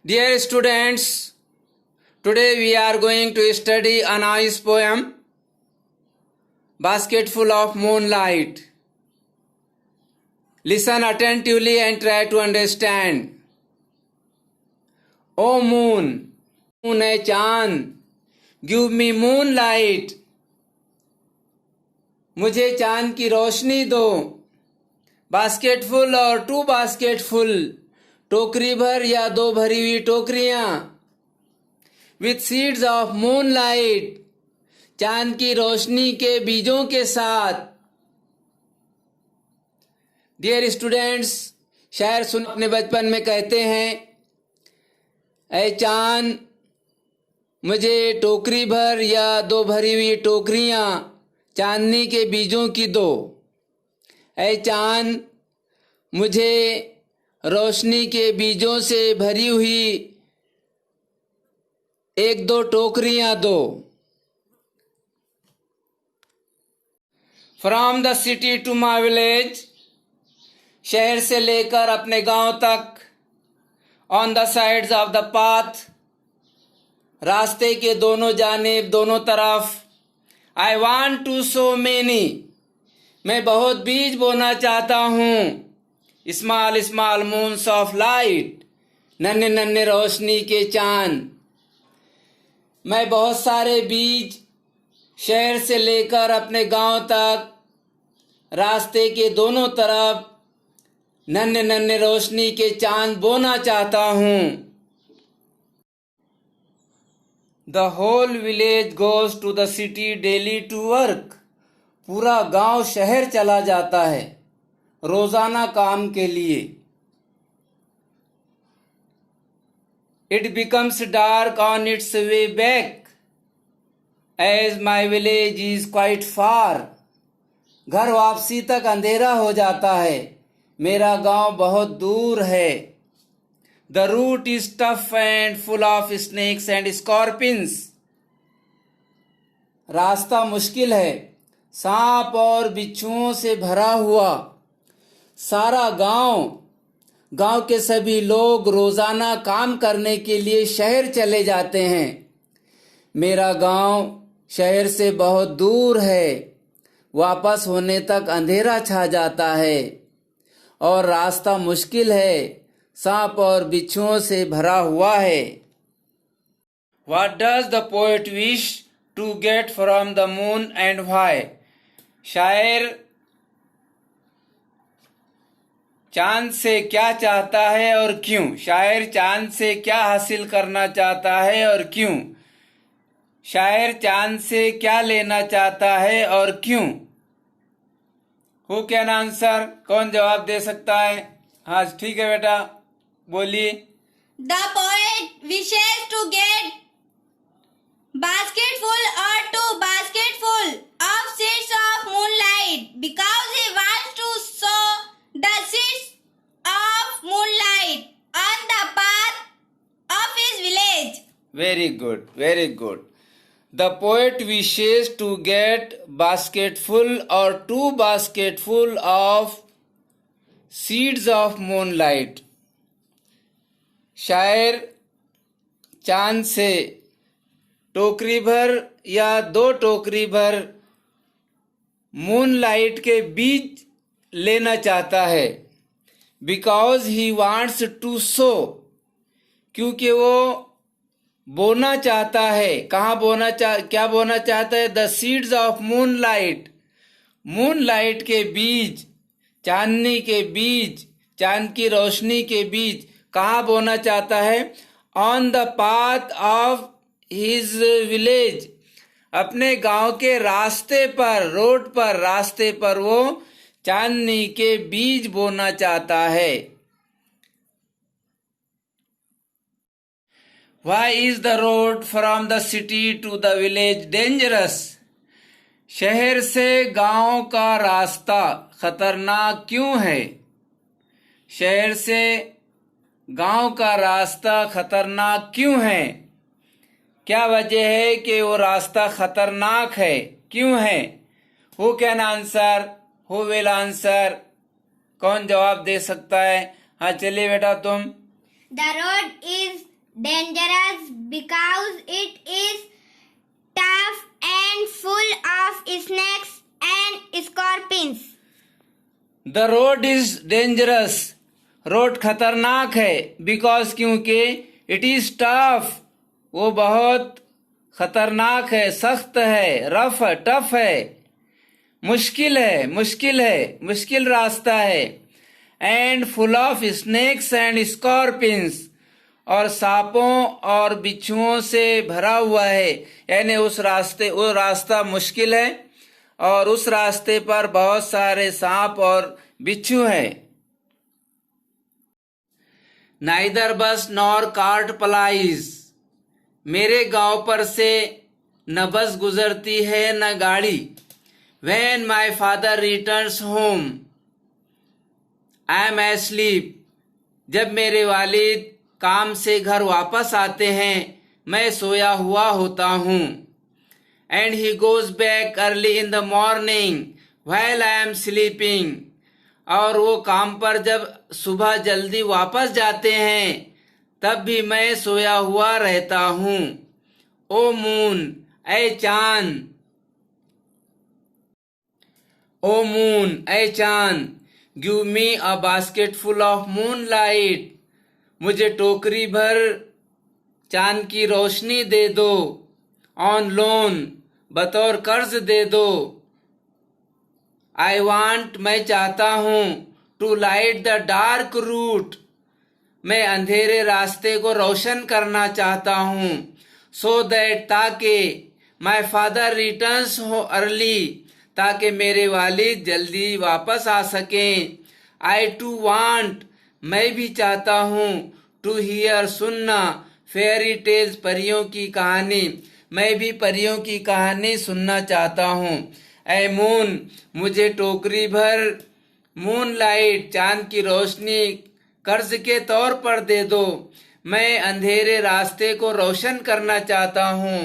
Dear students, today we are going to study a nice poem, Basketful of Moonlight. Listen attentively and try to understand. O moon, moon है चांद, give me moonlight. मुझे चांद की रोशनी दो. बास्केटफुल और to बास्केटफुल, टोकरी भर या दो भरी हुई टोकरियां. विथ सीड्स ऑफ मूनलाइट, चांद की रोशनी के बीजों के साथ. डियर स्टूडेंट्स, शायर सुन अपने बचपन में कहते हैं, ऐ चांद मुझे टोकरी भर या दो भरी हुई टोकरियां चांदनी के बीजों की दो. ऐ चांद मुझे रोशनी के बीजों से भरी हुई एक दो टोकरियां दो. From the city to my village, शहर से लेकर अपने गांव तक. On the sides of the path, रास्ते के दोनों जानिब, दोनों तरफ. I want to sow many, मैं बहुत बीज बोना चाहता हूँ. Small small moons of light, नन्हे नन्हे रोशनी के चांद. मैं बहुत सारे बीज शहर से लेकर अपने गांव तक, रास्ते के दोनों तरफ नन्हे नन्हे रोशनी के चांद बोना चाहता हूँ. The whole village goes to the city daily to work, पूरा गांव शहर चला जाता है रोजाना काम के लिए. It becomes dark on its way back, as my village is quite far. घर वापसी तक अंधेरा हो जाता है, मेरा गांव बहुत दूर है. The route is tough and full of snakes and scorpions, रास्ता मुश्किल है, सांप और बिच्छुओं से भरा हुआ. सारा गांव के सभी लोग रोजाना काम करने के लिए शहर चले जाते हैं. मेरा गांव शहर से बहुत दूर है, वापस होने तक अंधेरा छा जाता है और रास्ता मुश्किल है, सांप और बिच्छुओं से भरा हुआ है. What does the poet wish to get from the moon and why? शायर चांद से क्या चाहता है और क्यों? शायर चांद से क्या हासिल करना चाहता है और क्यों? शायर चांद से क्या लेना चाहता है और क्यों? Who can answer? कौन जवाब दे सकता है? हाँ ठीक है बेटा, बोलिए. The poet wishes to get basketful or two basketful of seeds of moonlight because he wants to sow the seeds of moonlight on the path of his village. Very good, very good. The poet wishes to get basketful or two basketful of seeds of moonlight. शायर चांद से टोकरी भर या दो टोकरी भर moonlight के बीज लेना चाहता है. बिकॉज ही वांट्स टू सो, क्योंकि वो बोना चाहता है. कहाँ क्या बोना चाहता है? The seeds of moonlight, moonlight के बीज, चांदनी के बीज, चांद की रोशनी के बीज कहाँ बोना चाहता है? On the path of his village, अपने गांव के रास्ते पर, रोड पर, रास्ते पर वो चांदनी के बीज बोना चाहता है. Why is the road from the city to the village dangerous? शहर से गांव का रास्ता खतरनाक क्यों है? शहर से गांव का रास्ता खतरनाक क्यों है? क्या वजह है कि वो रास्ता खतरनाक है? क्यों है? Who can answer? Who will answer? कौन जवाब दे सकता है? हाँ चलिए बेटा तुम. The road is dangerous because it is tough and full of snakes and scorpions. The road is dangerous. Road खतरनाक है बिकॉज क्योंकि इट इज टफ, वो बहुत खतरनाक है, सख्त है, रफ है, टफ है, मुश्किल है, मुश्किल रास्ता है. And full of snakes and scorpions, और सांपों और बिच्छुओं से भरा हुआ है. यानी वो रास्ता मुश्किल है और उस रास्ते पर बहुत सारे सांप और बिच्छू हैं. नाइदर बस नॉर कार्ट प्लाइज, मेरे गांव पर से न बस गुजरती है न गाड़ी. When my father returns home, I am asleep. जब मेरे वालिद काम से घर वापस आते हैं मैं सोया हुआ होता हूँ. And he goes back early in the morning while I am sleeping. और वो काम पर जब सुबह जल्दी वापस जाते हैं तब भी मैं सोया हुआ रहता हूँ. ओ मून, ऐ चांद, ओ मून, ऐ चांद, give me a basket full of moon light, मुझे टोकरी भर चांद की रोशनी दे दो. ऑन लोन, बतौर कर्ज दे दो. आई वांट, मैं चाहता हूँ. To light the dark route, मैं अंधेरे रास्ते को रोशन करना चाहता हूँ. सो दैट, ताकि माई फादर रिटर्न्स हो अर्ली, ताकि मेरे वालिद जल्दी वापस आ सकें. आई टू वांट, मैं भी चाहता हूँ. टू हियर, सुनना. फेयरी टेल्स, परियों की कहानी, मैं भी परियों की कहानी सुनना चाहता हूँ. ऐ मून, मुझे टोकरी भर मून लाइट, चांद की रोशनी कर्ज के तौर पर दे दो. मैं अंधेरे रास्ते को रोशन करना चाहता हूँ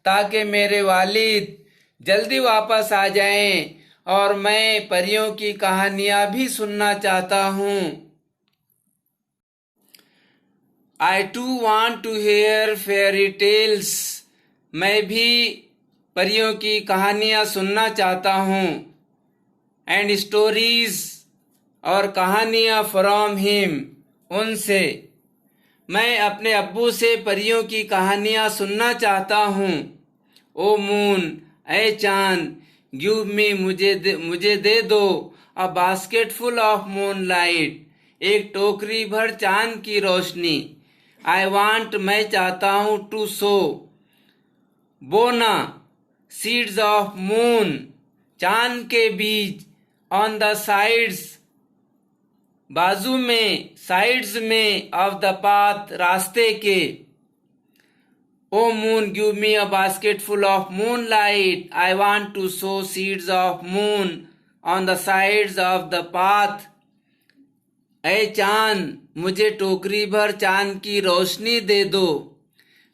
ताकि मेरे वालिद जल्दी वापस आ जाएं और मैं परियों की कहानियां भी सुनना चाहता हूँ. I too want to hear fairy tales, मैं भी परियों की कहानियां सुनना चाहता हूँ. एंड स्टोरीज, और कहानियां फ्रॉम हिम, उनसे. मैं अपने अब्बू से परियों की कहानियां सुनना चाहता हूँ. ओ मून, ऐ चांद, गिव मी, मुझे दे दो. अ basket full of moon light, एक टोकरी भर चांद की रोशनी. आई वांट, मैं चाहता हूँ. टू सो, बोना. सीड्स ऑफ मून, चांद के बीज. ऑन द साइड्स, बाजू में, साइड्स में. ऑफ द पाथ, रास्ते के. O moon, give me a basket full of moonlight. I want to sow seeds of moon on the sides of the path. ऐ चांद, मुझे टोकरी भर चांद की रोशनी दे दो.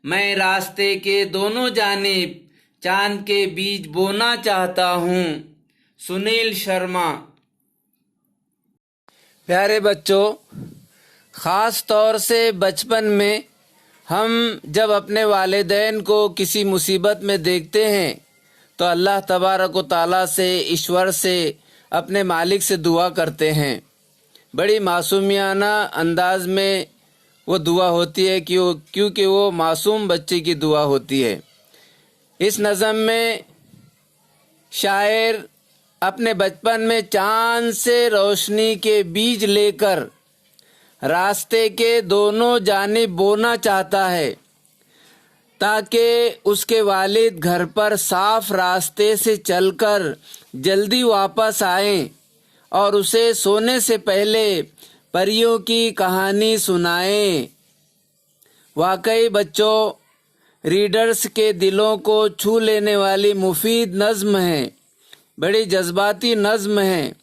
मैं रास्ते के दोनों जानिब चांद के बीज बोना चाहता हूँ. सुनील शर्मा. प्यारे बच्चों, ख़ास तौर से बचपन में हम जब अपने वालिदैन को किसी मुसीबत में देखते हैं तो अल्लाह तबारक व तआला से, ईश्वर से, अपने मालिक से दुआ करते हैं. बड़ी मासूमियाना अंदाज में वो दुआ होती है क्योंकि वो मासूम बच्चे की दुआ होती है. इस नज़म में शायर अपने बचपन में चांद से रोशनी के बीज लेकर रास्ते के दोनों जानिब बोना चाहता है ताकि उसके वालिद घर पर साफ रास्ते से चलकर जल्दी वापस आएं और उसे सोने से पहले परियों की कहानी सुनाएं. वाकई बच्चों, रीडर्स के दिलों को छू लेने वाली मुफीद नज़्म है, बड़ी जज्बाती नज़्म है.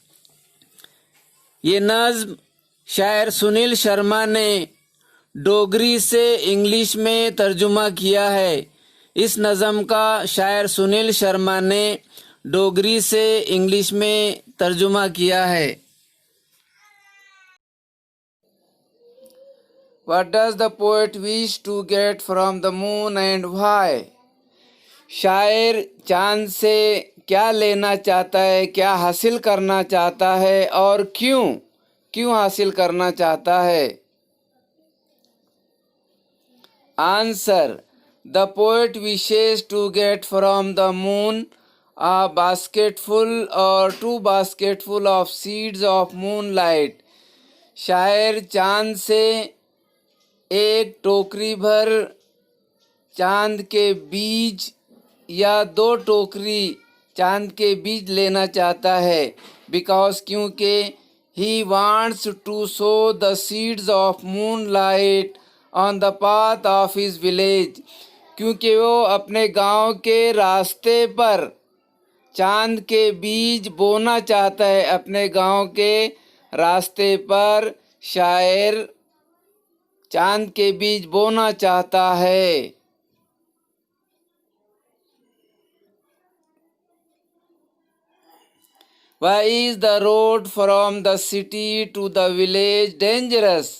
ये नज़्म शायर सुनील शर्मा ने डोगरी से इंग्लिश में तर्जुमा किया है. इस नज़म का शायर सुनील शर्मा ने डोगरी से इंग्लिश में तर्जुमा किया है. What does the poet wish to get from the moon and why? शायर चांद से क्या लेना चाहता है, क्या हासिल करना चाहता है और क्यों हासिल करना चाहता है? Answer: The poet wishes to get from the moon a basketful or two basketful of seeds of moonlight. शायर चांद से एक टोकरी भर चांद के बीज या दो टोकरी चांद के बीज लेना चाहता है, बिकॉज क्योंकि he wants to sow the seeds of moonlight on the path of his village. क्योंकि वो अपने गांव के रास्ते पर चांद के बीज बोना चाहता है। अपने गांव के रास्ते पर शायर चांद के बीज बोना चाहता है। Why is the road from the city to the village dangerous?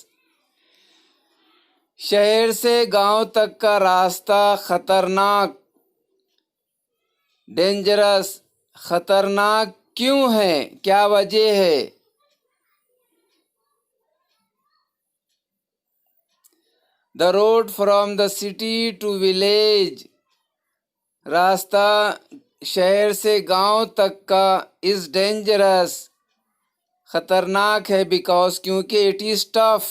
शहर से गांव तक का रास्ता खतरनाक, डेंजरस, खतरनाक क्यों है? क्या वजह है? The road from the city to village, रास्ता शहर से गांव तक का is dangerous, खतरनाक है, बिकॉज क्योंकि it is tough,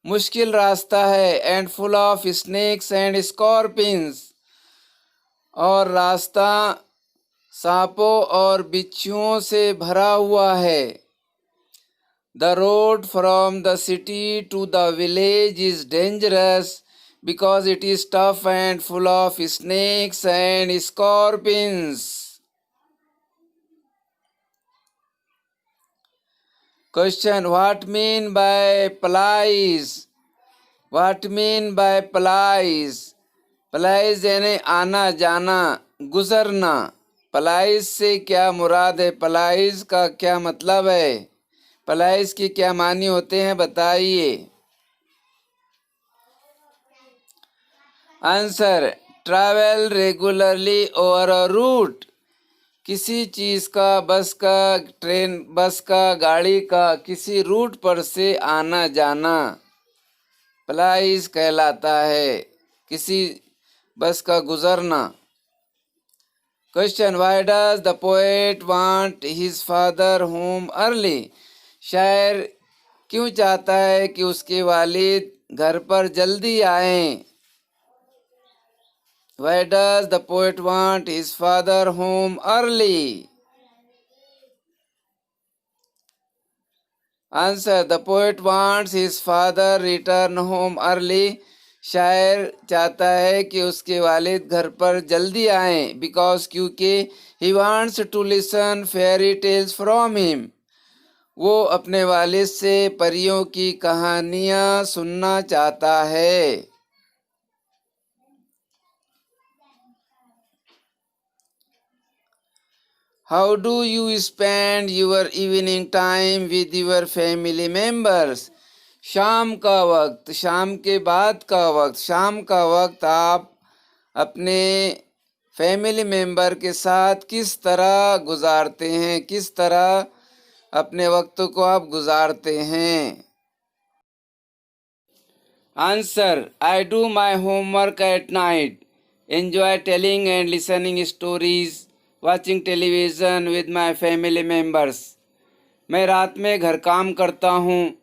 मुश्किल रास्ता है, and full of snakes and scorpions, और रास्ता सांपों और बिच्छुओं से भरा हुआ है। The road from the city to the village is dangerous because it is tough and full of snakes and scorpions. Question: What mean by plies? What mean by plies? plies यानी आना जाना, गुजरना। plies से क्या मुराद है? plies का क्या मतलब है? plies की क्या मानी होते हैं, बताइए। Answer: travel regularly over a route, किसी चीज़ का, बस का, ट्रेन, बस का, गाड़ी का किसी रूट पर से आना जाना प्लाइज कहलाता है, किसी बस का गुजरना। Question: why does the poet want his father home early? शायर क्यों चाहता है कि उसके वालिद घर पर जल्दी आएं? Why does the poet want his father home early? Answer: the poet wants his father return home early. शायर चाहता है कि उसके वालिद घर पर जल्दी आएं, बिकॉज क्योंकि he wants to listen fairy tales from him. वो अपने वालिद से परियों की कहानियाँ सुनना चाहता है। How do you spend your evening time with your family members? शाम का वक्त, शाम के बाद का वक्त, शाम का वक्त आप अपने फैमिली मेंबर के साथ किस तरह गुजारते हैं, किस तरह अपने वक्त को आप गुजारते हैं? Answer: I do my homework at night, enjoy telling and listening stories, watching television with my family members. मैं रात में घर काम करता हूँ,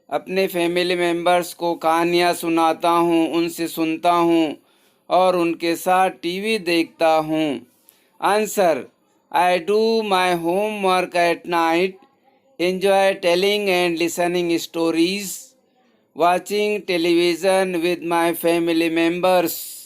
अपने फैमिली मेंबर्स को कहानियाँ सुनाता हूँ, उनसे सुनता हूँ और उनके साथ टीवी देखता हूँ। Answer: I do my homework at night, enjoy telling and listening stories, watching television with my family members.